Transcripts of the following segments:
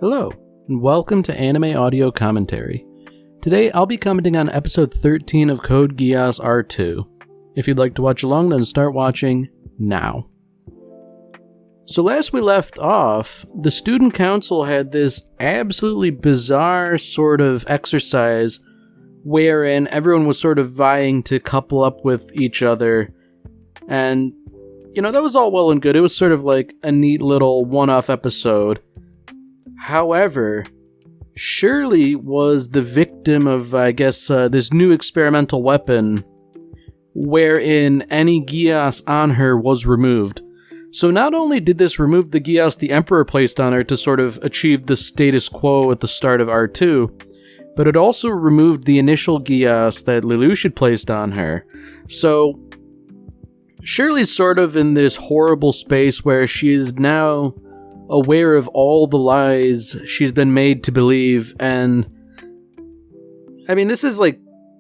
Hello, and welcome to Anime Audio Commentary. Today I'll be commenting on episode 13 of Code Geass R2. If you'd like to watch along, then start watching now. So last we left off, the student council had this absolutely bizarre sort of exercise wherein everyone was sort of vying to couple up with each other, and that was all well and good. It was sort of like a neat little one-off episode. However, Shirley was the victim of, this new experimental weapon wherein any Geass on her was removed. So not only did this remove the Geass the Emperor placed on her to sort of achieve the status quo at the start of R2, but it also removed the initial Geass that Lelouch had placed on her. So Shirley's sort of in this horrible space where she is now aware of all the lies she's been made to believe, and this is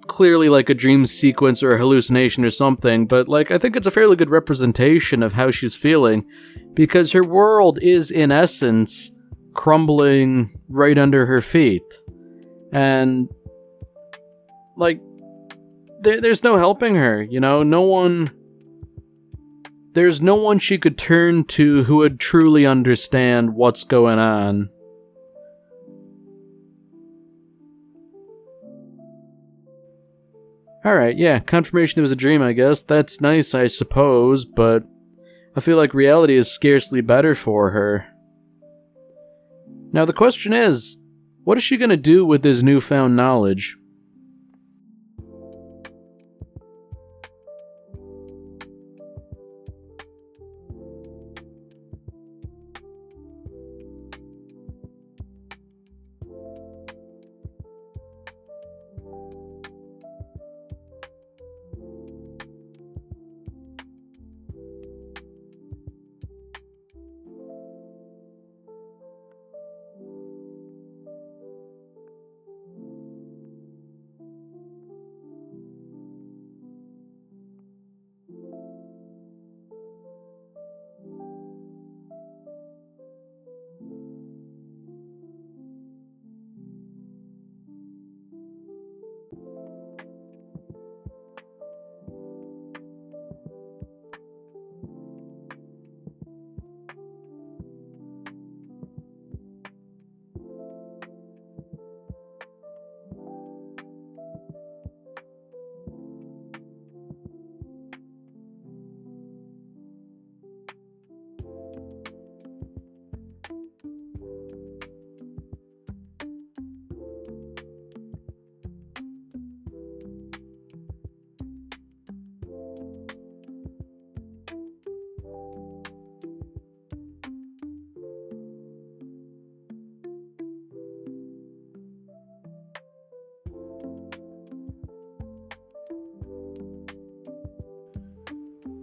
clearly a dream sequence or a hallucination or something, but I think it's a fairly good representation of how she's feeling, because her world is in essence crumbling right under her feet, and there's no helping her. There's no one she could turn to who would truly understand what's going on. Alright, yeah, confirmation it was a dream, I guess. That's nice, I suppose, but I feel like reality is scarcely better for her. Now the question is, what is she gonna do with this newfound knowledge?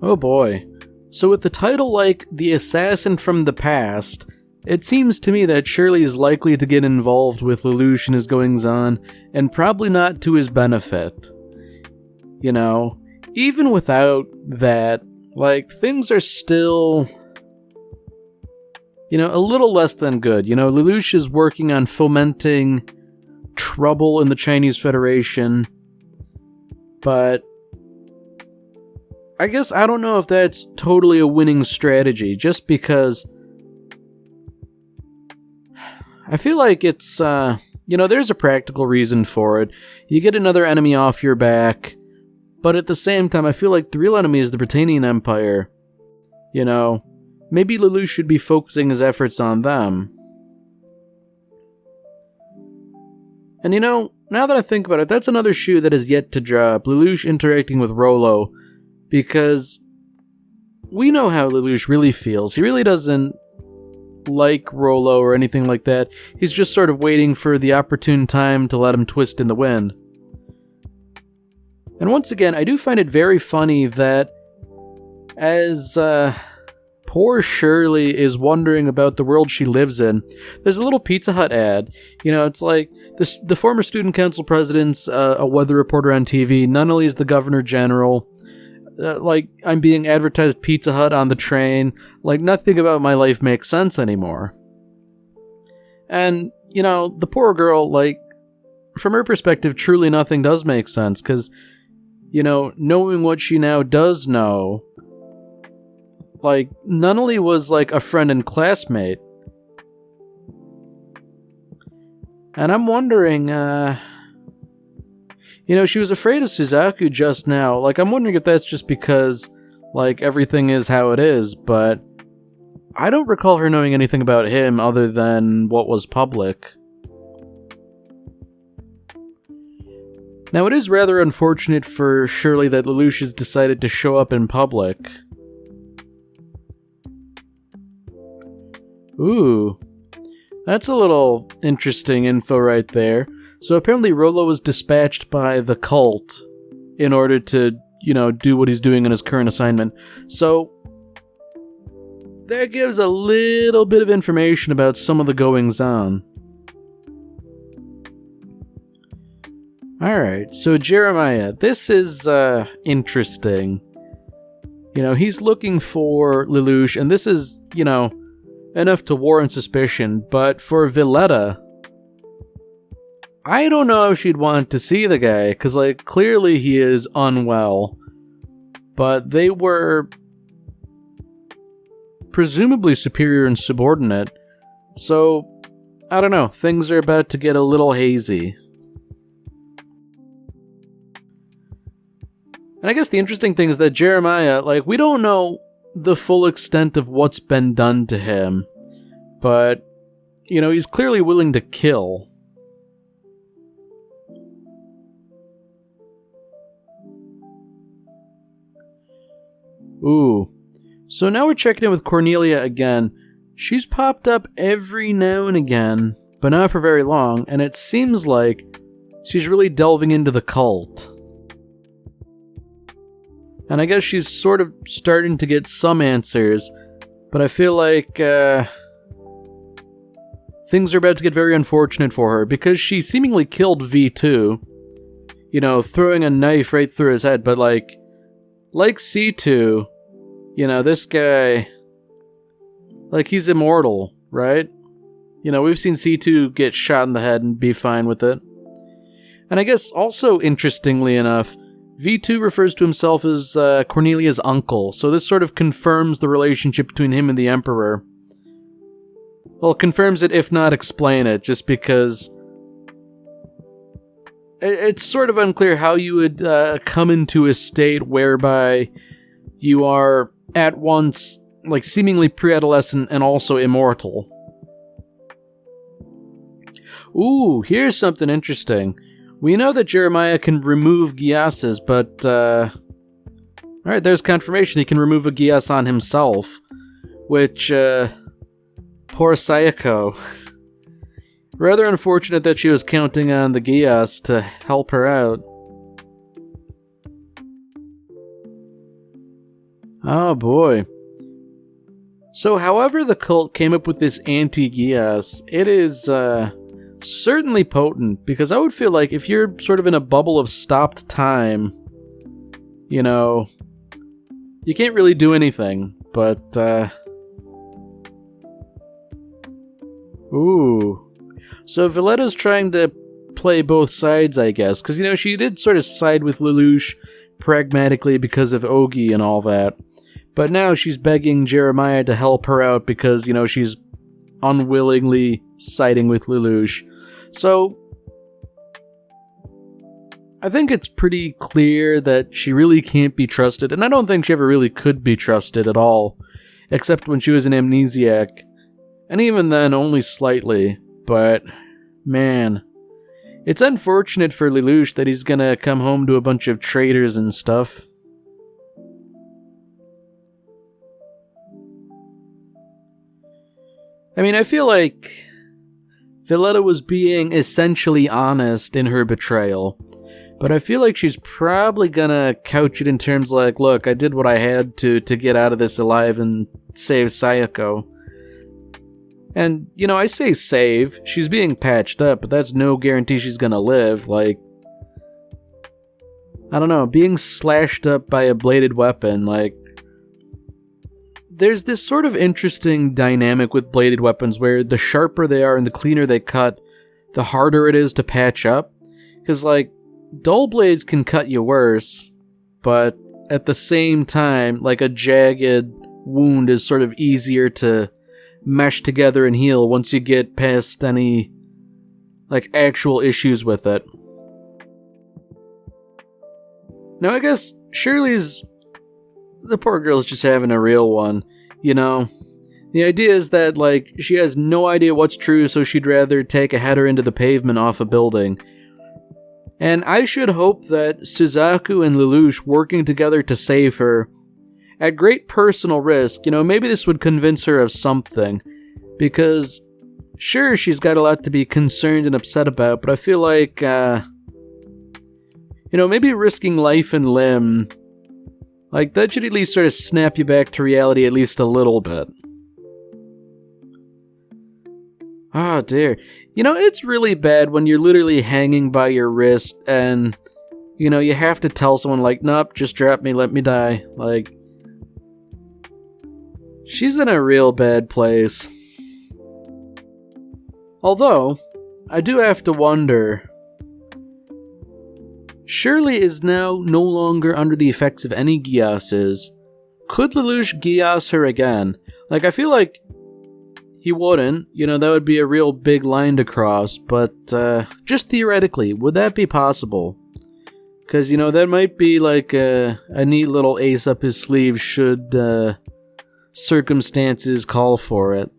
Oh boy. So with the title like The Assassin from the Past, it seems to me that Shirley is likely to get involved with Lelouch and his goings-on, and probably not to his benefit. Even without that, things are still, a little less than good. Lelouch is working on fomenting trouble in the Chinese Federation, but I guess I don't know if that's totally a winning strategy, just because I feel like it's, there's a practical reason for it. You get another enemy off your back, but at the same time, I feel like the real enemy is the Britannian Empire. Maybe Lelouch should be focusing his efforts on them. And now that I think about it, that's another shoe that is yet to drop, Lelouch interacting with Rollo. Because we know how Lelouch really feels. He really doesn't like Rollo or anything like that. He's just sort of waiting for the opportune time to let him twist in the wind. And once again, I do find it very funny that as poor Shirley is wondering about the world she lives in, there's a little Pizza Hut ad. It's like the former student council president's a weather reporter on TV. None only is the governor general. I'm being advertised Pizza Hut on the train. Nothing about my life makes sense anymore. And, the poor girl, like, from her perspective, truly nothing does make sense, because, knowing what she now does know, like, Nunnally was, like, a friend and classmate. And I'm wondering, she was afraid of Suzaku just now. Like, I'm wondering if that's just because, like, everything is how it is, but I don't recall her knowing anything about him other than what was public. Now, it is rather unfortunate for Shirley that Lelouch has decided to show up in public. Ooh. That's a little interesting info right there. So apparently Rolo was dispatched by the cult in order to, do what he's doing in his current assignment. So that gives a little bit of information about some of the goings-on. Alright, so Jeremiah, this is interesting. He's looking for Lelouch, and this is, enough to warrant suspicion, but for Villetta, I don't know if she'd want to see the guy, because, like, clearly he is unwell, but they were presumably superior and subordinate, so, I don't know, things are about to get a little hazy. And I guess the interesting thing is that Jeremiah, like, we don't know the full extent of what's been done to him, but, he's clearly willing to kill. Ooh. So now we're checking in with Cornelia again. She's popped up every now and again, but not for very long, and it seems like she's really delving into the cult. And I guess she's sort of starting to get some answers, but I feel like things are about to get very unfortunate for her, because she seemingly killed V2, throwing a knife right through his head, but like C2, this guy, like, he's immortal, right? We've seen C2 get shot in the head and be fine with it. And I guess also, interestingly enough, V2 refers to himself as Cornelia's uncle, so this sort of confirms the relationship between him and the Emperor. Well, confirms it, if not explain it, just because it's sort of unclear how you would come into a state whereby you are at once, like, seemingly pre-adolescent and also immortal. Ooh, here's something interesting. We know that Jeremiah can remove Geasses, but, alright, there's confirmation he can remove a Geass on himself, which, poor Sayako. Rather unfortunate that she was counting on the Geass to help her out. Oh boy. So however the cult came up with this anti-Geass, it is, certainly potent, because I would feel like if you're sort of in a bubble of stopped time, you can't really do anything, but, ooh. So Valletta's trying to play both sides, I guess, because, she did sort of side with Lelouch pragmatically because of Ogi and all that, but now she's begging Jeremiah to help her out because, she's unwillingly siding with Lelouch. So I think it's pretty clear that she really can't be trusted, and I don't think she ever really could be trusted at all, except when she was an amnesiac, and even then only slightly. But man, it's unfortunate for Lelouch that he's gonna come home to a bunch of traitors and stuff. I mean, I feel like Villetta was being essentially honest in her betrayal, but I feel like she's probably gonna couch it in terms like, look, I did what I had to get out of this alive and save Sayako. And, I say save, she's being patched up, but that's no guarantee she's gonna live. Like, I don't know, being slashed up by a bladed weapon, like, there's this sort of interesting dynamic with bladed weapons where the sharper they are and the cleaner they cut, the harder it is to patch up. Because, like, dull blades can cut you worse, but at the same time, like, a jagged wound is sort of easier to mesh together and heal once you get past any, like, actual issues with it. Now, I guess the poor girl's just having a real one, you know? The idea is that, like, she has no idea what's true, so she'd rather take a header into the pavement off a building. And I should hope that Suzaku and Lelouch working together to save her, at great personal risk, you know, maybe this would convince her of something. Because, sure, she's got a lot to be concerned and upset about, but I feel like, you know, maybe risking life and limb, like, that should at least sort of snap you back to reality at least a little bit. Oh dear. You know, it's really bad when you're literally hanging by your wrist and, you know, you have to tell someone, like, nope, just drop me, let me die. Like, she's in a real bad place. Although, I do have to wonder, Shirley is now no longer under the effects of any Geasses. Could Lelouch Geass her again? Like, I feel like he wouldn't, you know, that would be a real big line to cross, but just theoretically, would that be possible? Because, you know, that might be like a neat little ace up his sleeve should circumstances call for it.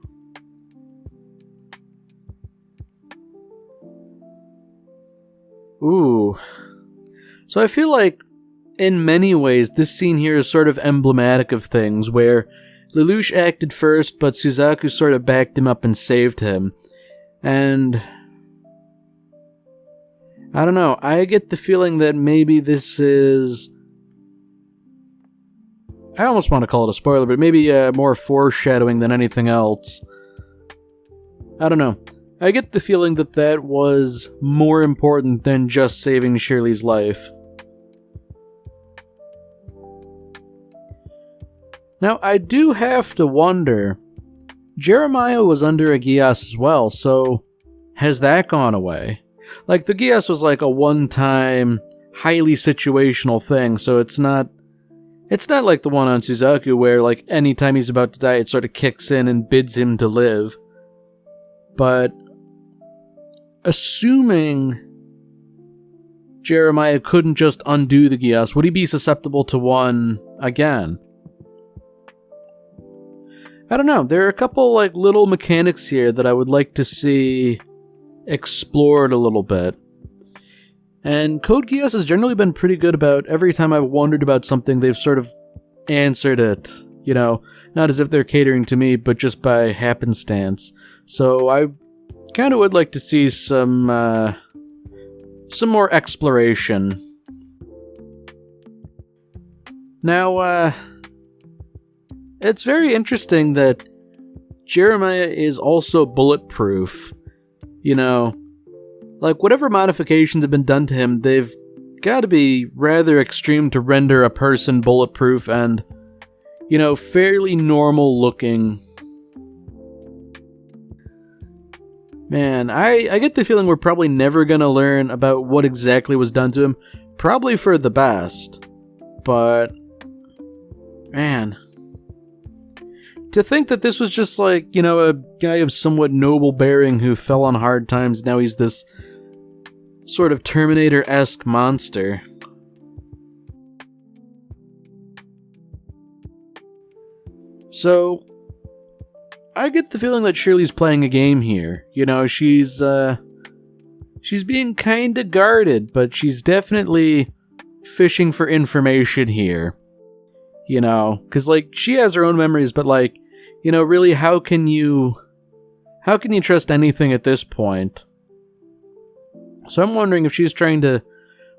Ooh. So I feel like, in many ways, this scene here is sort of emblematic of things, where Lelouch acted first, but Suzaku sort of backed him up and saved him. And I don't know, I get the feeling that maybe this is, I almost want to call it a spoiler, but maybe more foreshadowing than anything else. I don't know. I get the feeling that that was more important than just saving Shirley's life. Now, I do have to wonder, Jeremiah was under a Geass as well, so has that gone away? Like, the Geass was like a one-time, highly situational thing, so it's not like the one on Suzaku where, like, anytime he's about to die, it sort of kicks in and bids him to live. But assuming Jeremiah couldn't just undo the Geass, would he be susceptible to one again? I don't know. There are a couple, like, little mechanics here that I would like to see explored a little bit. And Code Geass has generally been pretty good about every time I've wondered about something, they've sort of answered it. You know, not as if they're catering to me, but just by happenstance. So I kind of would like to see some more exploration. Now, it's very interesting that Jeremiah is also bulletproof. You know, like, whatever modifications have been done to him, they've got to be rather extreme to render a person bulletproof and, you know, fairly normal looking. Man, I get the feeling we're probably never gonna learn about what exactly was done to him. Probably for the best. But, man, to think that this was just like, you know, a guy of somewhat noble bearing who fell on hard times, now he's this sort of Terminator-esque monster. So, I get the feeling that Shirley's playing a game here. You know, she's being kinda guarded, but she's definitely fishing for information here. You know, because, like, she has her own memories, but, like, you know, really, how can you trust anything at this point? So I'm wondering if she's trying to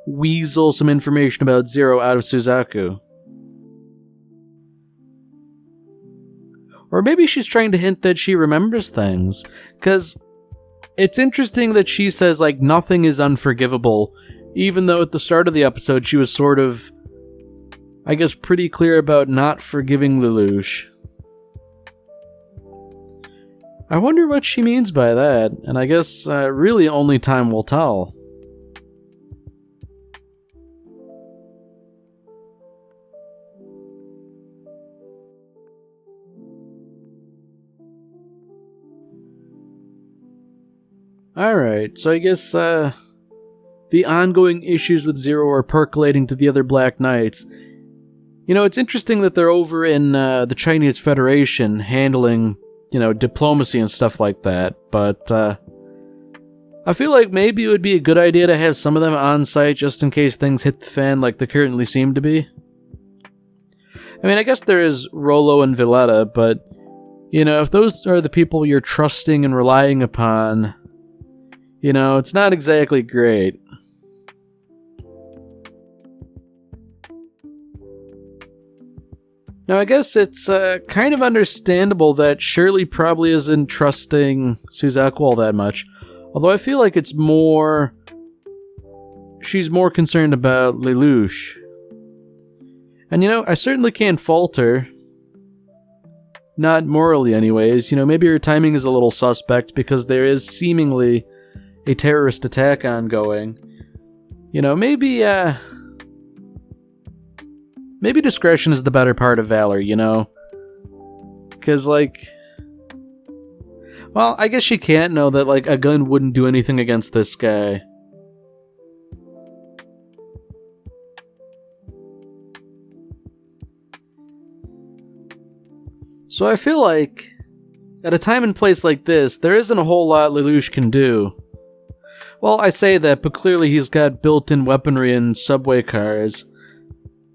weasel some information about Zero out of Suzaku. Or maybe she's trying to hint that she remembers things, because it's interesting that she says, like, nothing is unforgivable, even though at the start of the episode she was sort of, I guess, pretty clear about not forgiving Lelouch. I wonder what she means by that, and I guess really only time will tell. Alright, so I guess the ongoing issues with Zero are percolating to the other Black Knights. You know, it's interesting that they're over in the Chinese Federation handling, you know, diplomacy and stuff like that, but I feel like maybe it would be a good idea to have some of them on site just in case things hit the fan like they currently seem to be. I mean, I guess there is Rollo and Villetta, but, you know, if those are the people you're trusting and relying upon, you know, it's not exactly great. Now, I guess it's kind of understandable that Shirley probably isn't trusting Suzaku all that much. Although I feel like it's more... she's more concerned about Lelouch. And, you know, I certainly can't fault her. Not morally, anyways. You know, maybe her timing is a little suspect because there is seemingly a terrorist attack ongoing. You know, maybe discretion is the better part of valor, you know? Because, like... well, I guess she can't know that, like, a gun wouldn't do anything against this guy. So I feel like, at a time and place like this, there isn't a whole lot Lelouch can do. Well, I say that, but clearly he's got built-in weaponry in subway cars.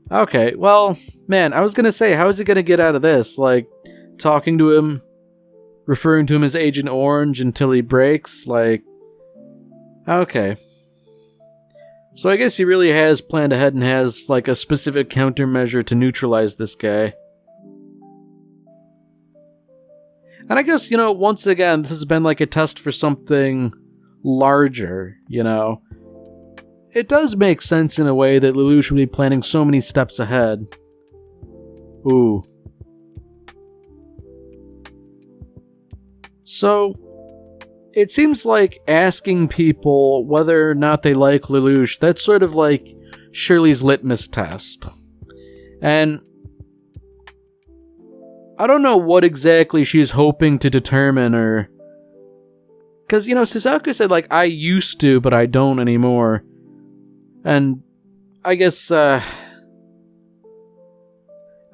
Okay, well, man, I was gonna say, how is he gonna get out of this? Like, talking to him, referring to him as Agent Orange until he breaks? Like, okay. So I guess he really has planned ahead and has, like, a specific countermeasure to neutralize this guy. And I guess, you know, once again, this has been like a test for something larger, you know? It does make sense in a way that Lelouch would be planning so many steps ahead. Ooh. So, it seems like asking people whether or not they like Lelouch, that's sort of like Shirley's litmus test. And I don't know what exactly she's hoping to determine, or... because, you know, Suzaku said, like, I used to, but I don't anymore. And I guess, I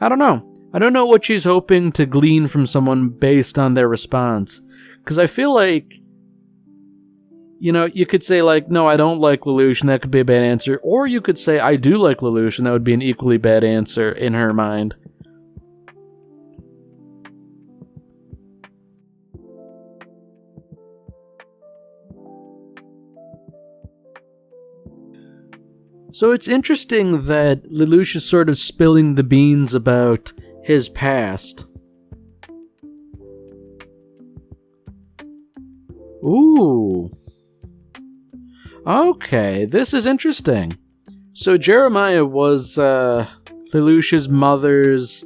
don't know. I don't know what she's hoping to glean from someone based on their response. Because I feel like, you know, you could say, like, no, I don't like Lelouch, and that could be a bad answer. Or you could say, I do like Lelouch, and that would be an equally bad answer in her mind. So it's interesting that Lelouch is sort of spilling the beans about his past. Ooh. Okay, this is interesting. So Jeremiah was Lelouch's mother's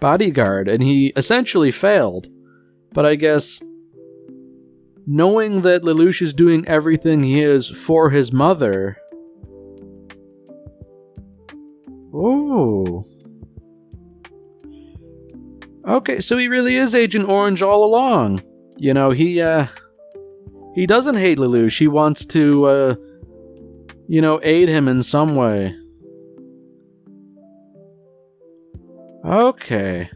bodyguard, and he essentially failed. But I guess knowing that Lelouch is doing everything he is for his mother... ooh. Okay, so he really is Agent Orange all along. You know, he doesn't hate Lelouch. He wants to, you know, aid him in some way. Okay.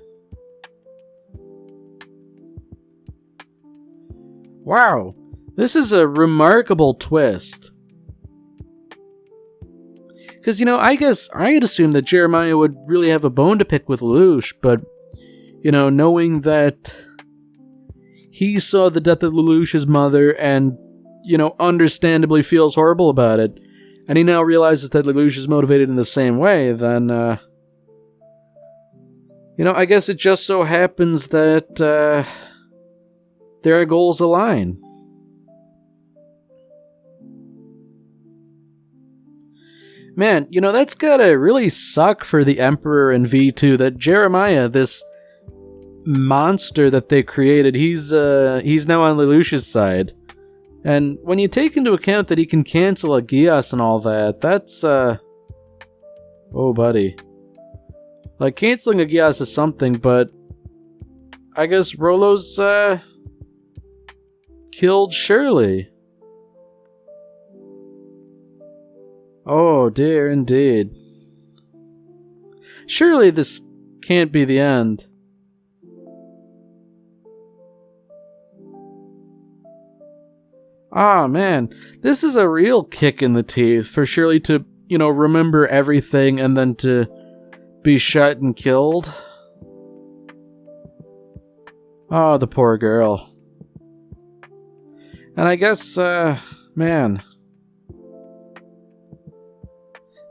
Wow. This is a remarkable twist. Because, you know, I guess I had assumed that Jeremiah would really have a bone to pick with Lelouch, but, you know, knowing that he saw the death of Lelouch's mother and, you know, understandably feels horrible about it, and he now realizes that Lelouch is motivated in the same way, then, you know, I guess it just so happens that, their goals align. Man, you know, that's gotta really suck for the Emperor and V2 that Jeremiah, this monster that they created, he's now on Lelouch's side. And when you take into account that he can cancel a Geass and all that, that's, oh, buddy. Like, canceling a Geass is something, but I guess Rolo's, killed Shirley. Oh, dear, indeed. Surely this can't be the end. Ah, man, this is a real kick in the teeth for Shirley to, remember everything and then to be shot and killed. Oh, the poor girl. And I guess, man,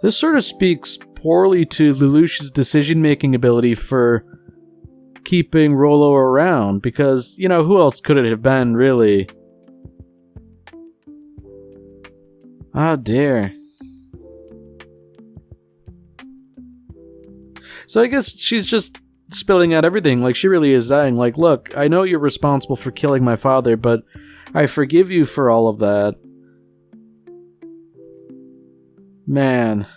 this sort of speaks poorly to Lelouch's decision-making ability for keeping Rolo around, because, who else could it have been, really? Oh, dear. So I guess she's just spilling out everything, like she really is dying. Like, look, I know you're responsible for killing my father, but I forgive you for all of that. Man.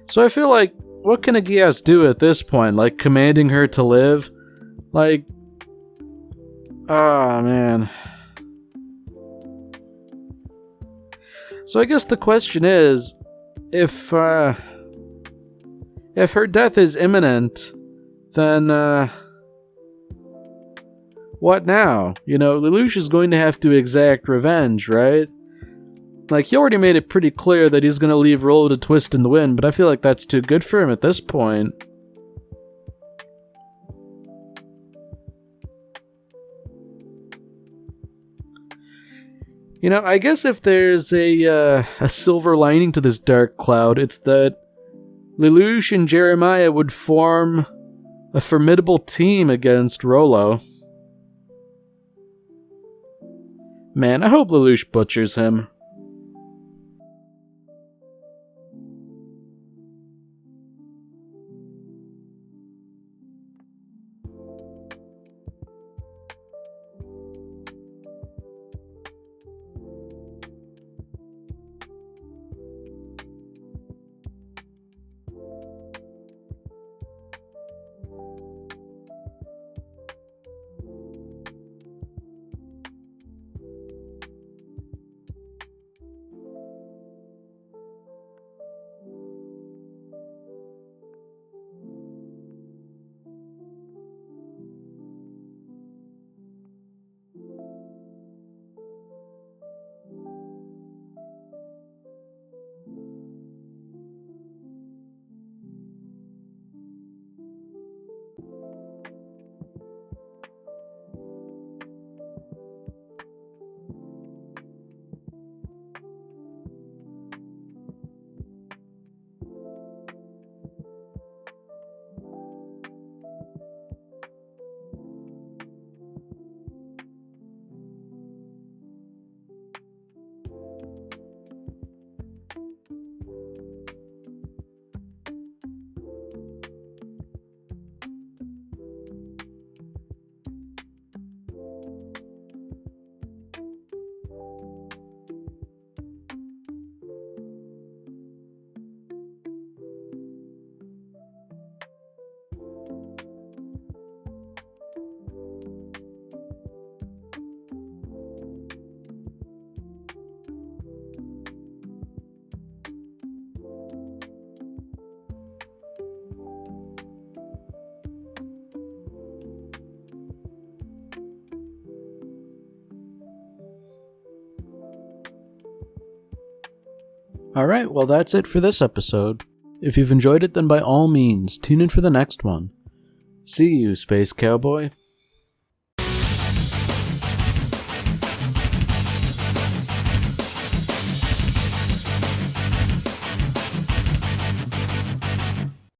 So I feel like, what can a Geass do at this point? Like, commanding her to live? Like, ah, man. So I guess the question is, if her death is imminent, then, what now? Lelouch is going to have to exact revenge, right? Like, he already made it pretty clear that he's going to leave Rolo to twist in the wind, but I feel like that's too good for him at this point. I guess if there's a silver lining to this dark cloud, it's that Lelouch and Jeremiah would form a formidable team against Rolo. Man, I hope Lelouch butchers him. Alright, well that's it for this episode. If you've enjoyed it, then by all means, tune in for the next one. See you, Space Cowboy.